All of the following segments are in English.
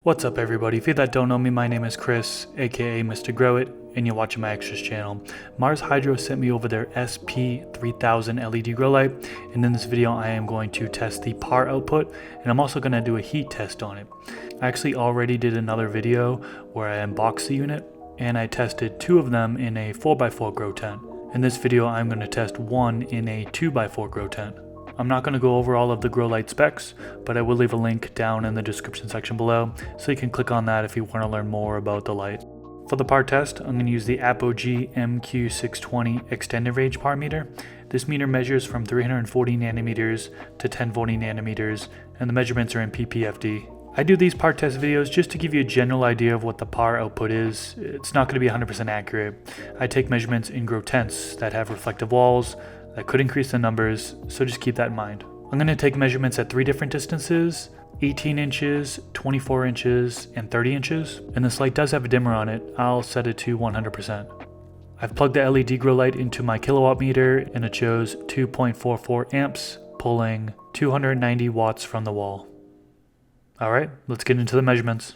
What's up everybody, if you that don't know me, my name is Chris, aka Mr. Grow It, and you're watching my extras channel. Mars Hydro sent me over their SP3000 LED grow light, and in this video I am going to test the power output, and I'm also going to do a heat test on it. I actually already did another video where I unboxed the unit, and I tested two of them in a 4x4 grow tent. In this video I'm going to test one in a 2x4 grow tent. I'm not going to go over all of the grow light specs, but I will leave a link down in the description section below, so you can click on that if you want to learn more about the light. For the power test, I'm going to use the Apogee MQ620 extended range power meter. This meter measures from 340 nanometers to 1040 nanometers, and the measurements are in ppfd. I do these power test videos just to give you a general idea of what the power output is. It's not going to be 100% accurate. I take measurements in grow tents that have reflective walls, that could increase the numbers, so just keep that in mind. I'm going to take measurements at 3 different distances, 18 inches, 24 inches, and 30 inches, and this light does have a dimmer on it. I'll set it to 100%. I've plugged the LED grow light into my kilowatt meter, and it shows 2.44 amps, pulling 290 watts from the wall. Alright, let's get into the measurements.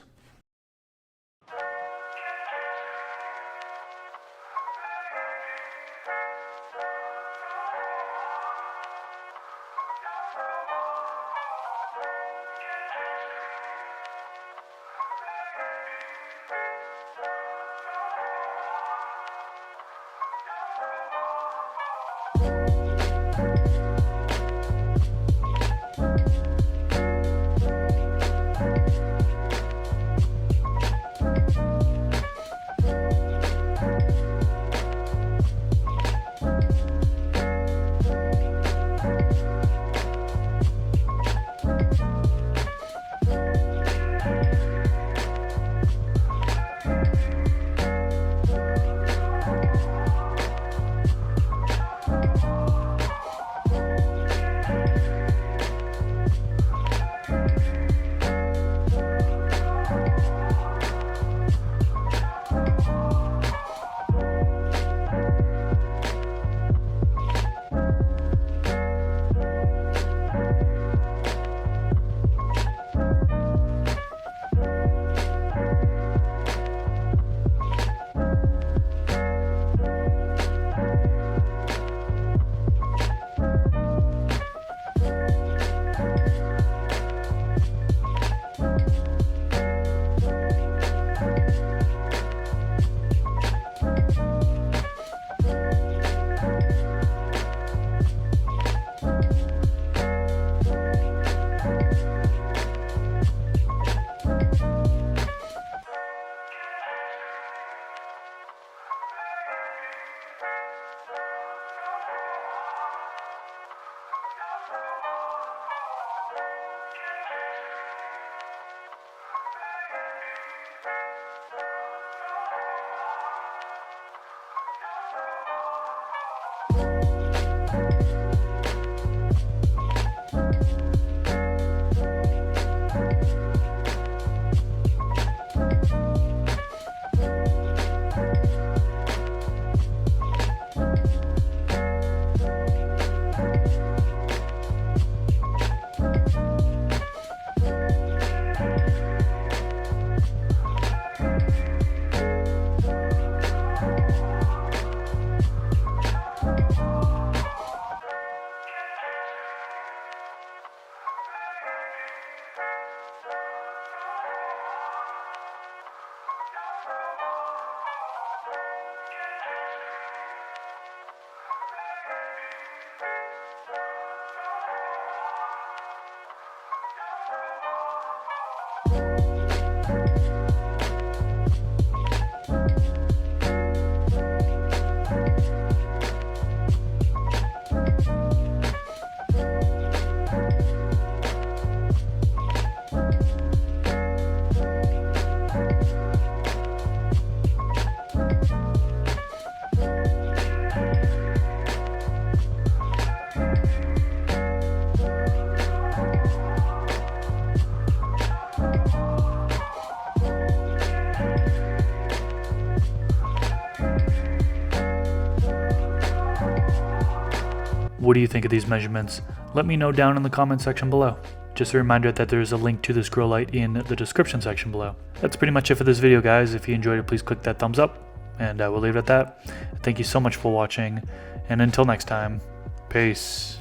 What do you think of these measurements? Let me know down in the comment section below. Just a reminder that there's a link to this grow light in the description section below. That's pretty much it for this video, guys. If you enjoyed it, please click that thumbs up, and I will leave it at that. Thank you so much for watching, and until next time, peace.